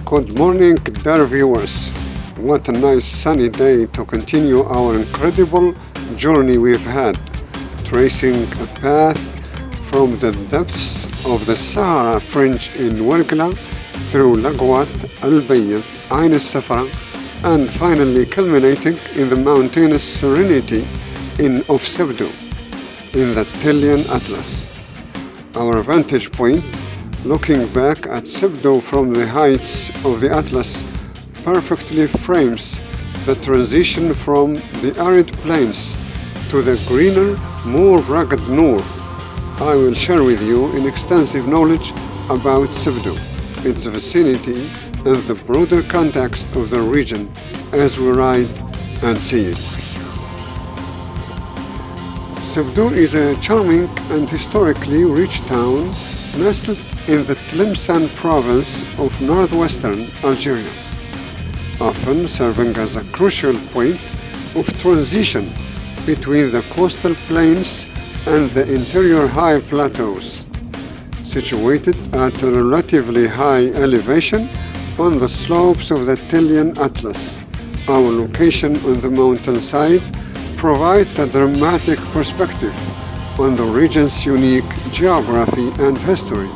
Good morning, dear viewers. What a nice sunny day to continue our incredible journey we've had, tracing a path from the depths of the Sahara fringe in Wergla through Lagwat, Al-Bayt, Ain al-Safra, and finally culminating in the mountainous serenity of Sebdou, in the Tlemcen Atlas. Our vantage point, looking back at Sebdou from the heights of the Atlas, perfectly frames the transition from the arid plains to the greener, more rugged north. I will share with you in extensive knowledge about Sebdou, its vicinity, and the broader context of the region as we ride and see it. Sebdou is a charming and historically rich town nestled in the Tlemcen province of northwestern Algeria, often serving as a crucial point of transition between the coastal plains and the interior high plateaus. Situated at a relatively high elevation on the slopes of the Tlemcen Atlas, our location on the mountainside provides a dramatic perspective on the region's unique geography and history.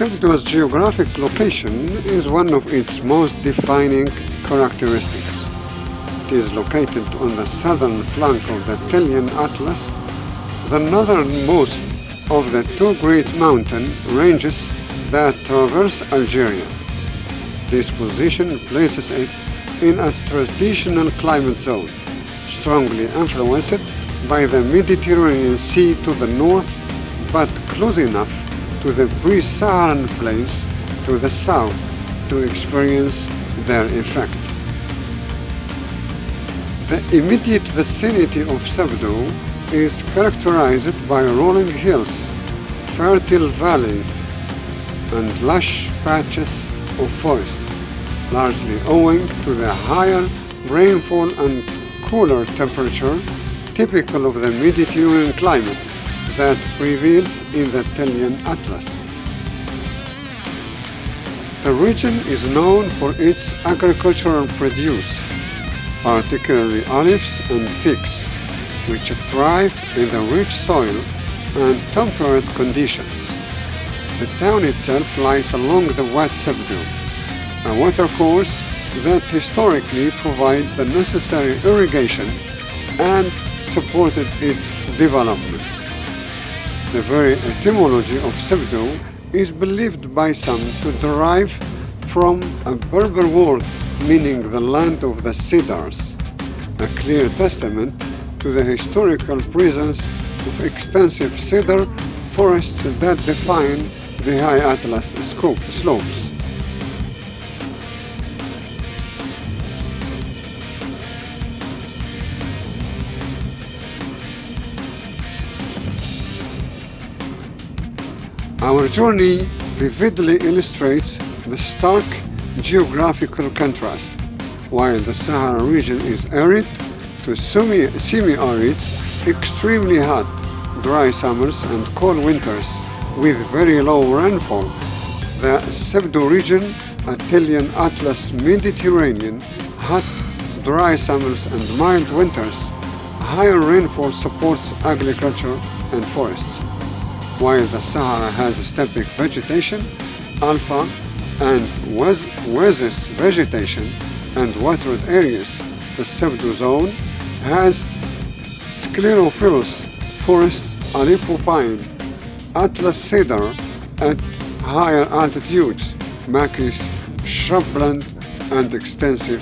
Sebdou's geographic location is one of its most defining characteristics. It is located on the southern flank of the Tlemcen Atlas, the northernmost of the two great mountain ranges that traverse Algeria. This position places it in a traditional climate zone, strongly influenced by the Mediterranean Sea to the north, but close enough to the pre-Saharan plains to the south to experience their effects. The immediate vicinity of Sebdou is characterized by rolling hills, fertile valleys, and lush patches of forest, largely owing to the higher rainfall and cooler temperature typical of the Mediterranean climate that prevails in the Tlemcen Atlas. The region is known for its agricultural produce, particularly olives and figs, which thrive in the rich soil and temperate conditions. The town itself lies along the Wad Sebdou, a watercourse that historically provided the necessary irrigation and supported its development. The very etymology of Sebdou is believed by some to derive from a Berber word meaning the land of the cedars, a clear testament to the historical presence of extensive cedar forests that define the high Atlas slopes. Our journey vividly illustrates the stark geographical contrast. While the Sahara region is arid to semi-arid, extremely hot, dry summers and cold winters with very low rainfall, the Sebdou region, a Tlemcen Atlas Mediterranean, hot, dry summers and mild winters, higher rainfall supports agriculture and forests. While the Sahara has steppe vegetation, alpha and oasis vegetation and watered areas, the Sebdou zone has sclerophyllous forests, Aleppo pine, Atlas cedar at higher altitudes, maquis, shrubland, and extensive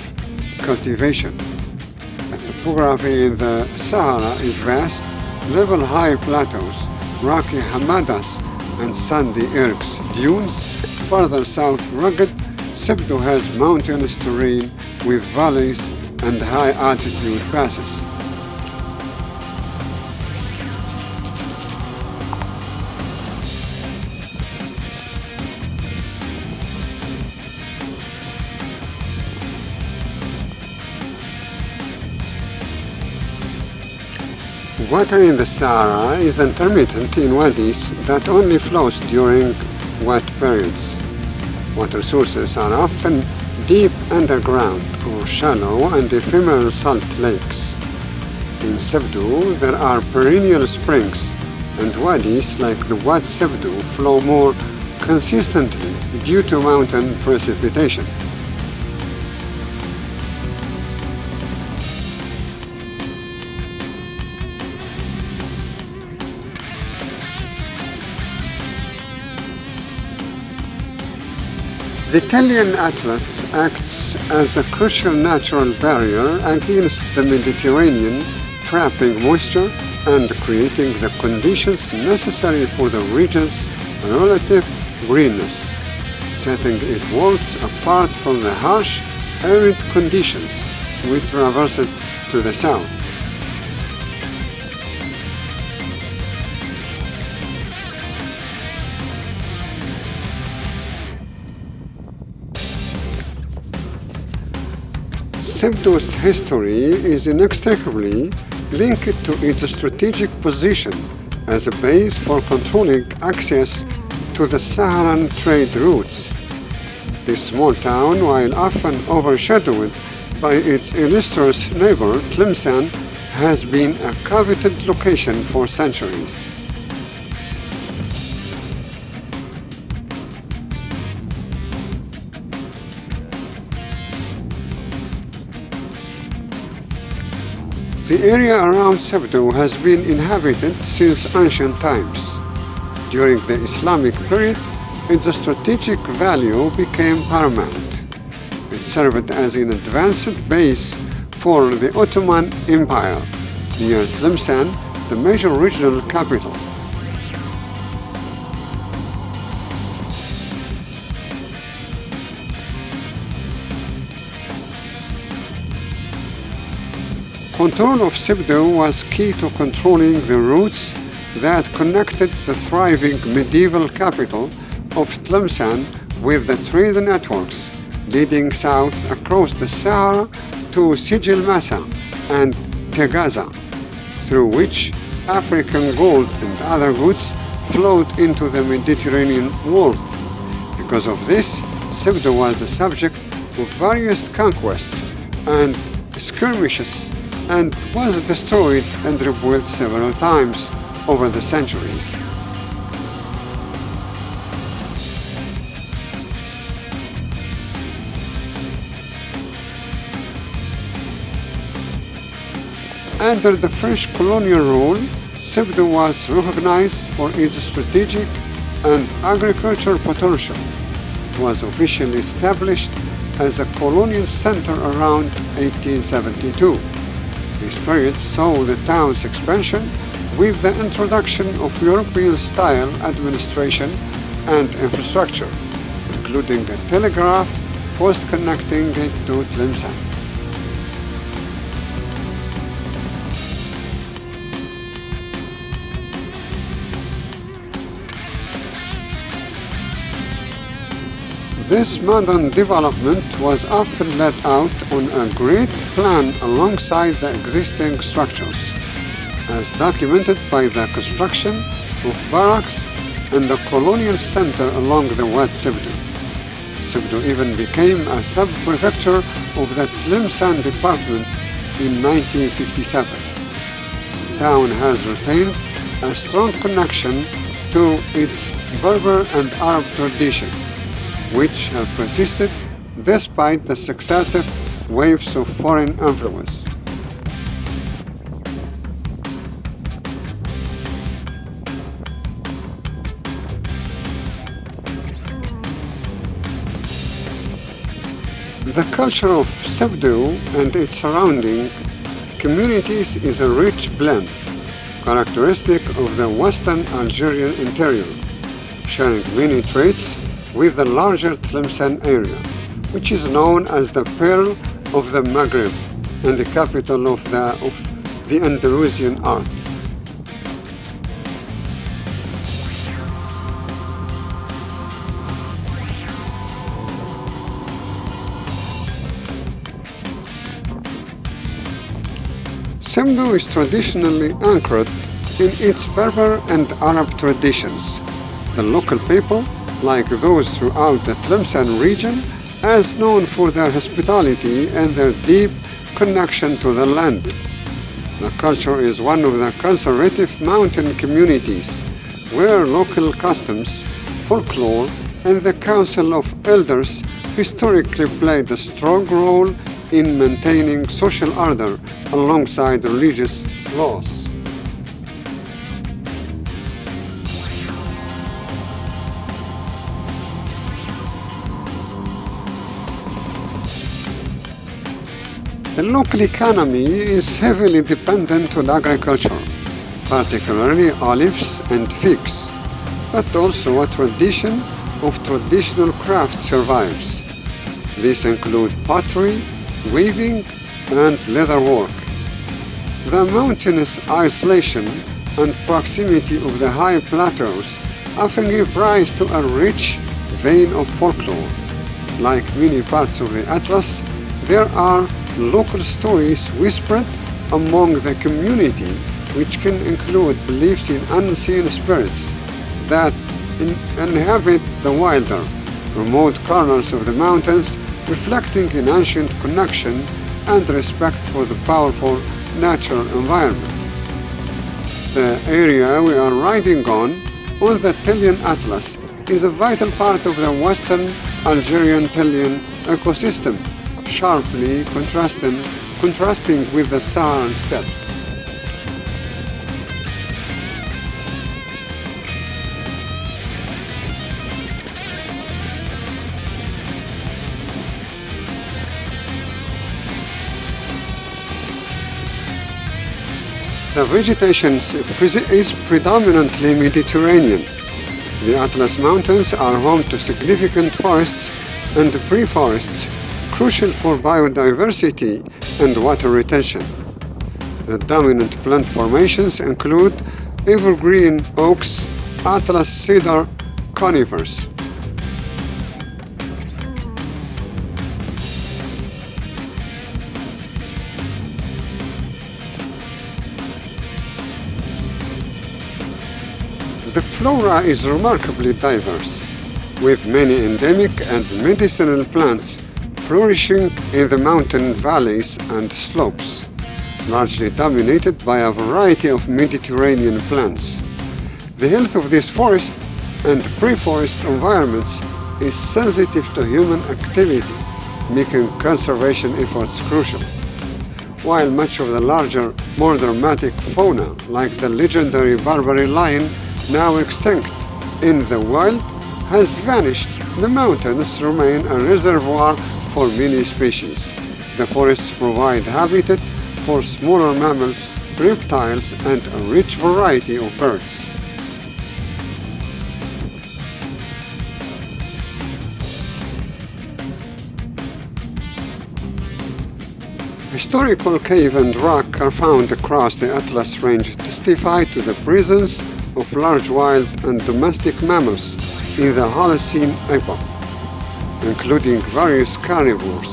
cultivation. The topography in the Sahara is vast, level high plateaus, rocky hamadas and sandy ergs, dunes. Further south rugged, Sebdou has mountainous terrain with valleys and high altitude passes. Water in the Sahara is intermittent in wadis that only flows during wet periods. Water sources are often deep underground or shallow and ephemeral salt lakes. In Sebdou, there are perennial springs, and wadis like the Wad Sebdou flow more consistently due to mountain precipitation. The Italian Atlas acts as a crucial natural barrier against the Mediterranean, trapping moisture and creating the conditions necessary for the region's relative greenness, setting it worlds apart from the harsh, arid conditions we traversed to the south. Sebdou's history is inextricably linked to its strategic position as a base for controlling access to the Saharan trade routes. This small town, while often overshadowed by its illustrious neighbor Tlemcen, has been a coveted location for centuries. The area around Sebdou has been inhabited since ancient times. During the Islamic period, its strategic value became paramount. It served as an advanced base for the Ottoman Empire, near Tlemcen, the major regional capital. Control of Sebdou was key to controlling the routes that connected the thriving medieval capital of Tlemcen with the trade networks leading south across the Sahara to Sijil Massa and Tegaza, through which African gold and other goods flowed into the Mediterranean world. Because of this, Sebdou was the subject of various conquests and skirmishes and was destroyed and rebuilt several times over the centuries. Under the French colonial rule, Sebdou was recognized for its strategic and agricultural potential. It was officially established as a colonial center around 1872. This period saw the town's expansion with the introduction of European-style administration and infrastructure, including a telegraph post connecting it to Tlemcen. This modern development was often laid out on a great plan alongside the existing structures, as documented by the construction of barracks and the colonial center along the Wad Sebdou. Sebdou even became a sub-prefecture of the Tlemcen department in 1957. The town has retained a strong connection to its Berber and Arab tradition, which have persisted despite the successive waves of foreign influence. The culture of Sebdou and its surrounding communities is a rich blend, characteristic of the Western Algerian interior, sharing many traits with the larger Tlemcen area, which is known as the Pearl of the Maghreb and the capital of the Andalusian art. Sebdou is traditionally anchored in its Berber and Arab traditions. The local people like those throughout the Tlemcen region, as known for their hospitality and their deep connection to the land. The culture is one of the conservative mountain communities where local customs, folklore, and the Council of Elders historically played a strong role in maintaining social order alongside religious laws. The local economy is heavily dependent on agriculture, particularly olives and figs, but also a tradition of traditional crafts survives. These include pottery, weaving, and leatherwork. The mountainous isolation and proximity of the high plateaus often give rise to a rich vein of folklore. Like many parts of the Atlas, there are local stories whispered among the community, which can include beliefs in unseen spirits that inhabit the wilder, remote corners of the mountains, reflecting an ancient connection and respect for the powerful natural environment. The area we are riding on the Telian Atlas, is a vital part of the western Algerian Telian ecosystem, sharply contrasting with the Saharan steppe. The vegetation is predominantly Mediterranean. The Atlas Mountains are home to significant forests and pre-forests, crucial for biodiversity and water retention. The dominant plant formations include evergreen oaks, Atlas cedar, conifers. The flora is remarkably diverse, with many endemic and medicinal plants flourishing in the mountain valleys and slopes, largely dominated by a variety of Mediterranean plants. The health of these forest and pre-forest environments is sensitive to human activity, making conservation efforts crucial. While much of the larger, more dramatic fauna, like the legendary Barbary lion, now extinct in the wild, has vanished, the mountains remain a reservoir for many species. The forests provide habitat for smaller mammals, reptiles, and a rich variety of birds. Historical cave and rock are found across the Atlas Range, testify to the presence of large wild and domestic mammals in the Holocene epoch, including various carnivores.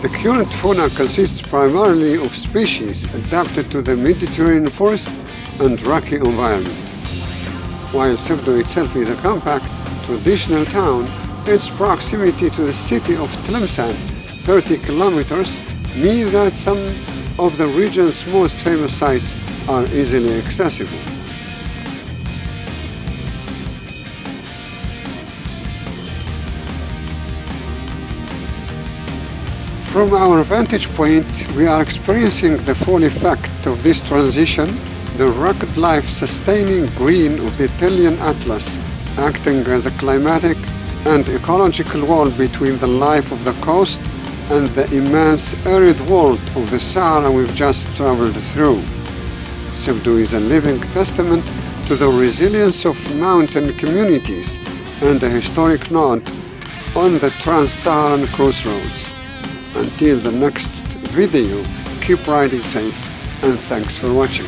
The current fauna consists primarily of species adapted to the Mediterranean forest and rocky environment. While Sebdou itself is a compact, traditional town, its proximity to the city of Tlemcen, 30 kilometers, means that some of the region's most famous sites are easily accessible. From our vantage point, we are experiencing the full effect of this transition, the rugged life-sustaining green of the Italian Atlas, acting as a climatic and ecological wall between the life of the coast and the immense arid world of the Sahara we've just traveled through. Sebdou is a living testament to the resilience of mountain communities and a historic nod on the Trans-Saharan crossroads. Until the next video, keep riding safe and thanks for watching.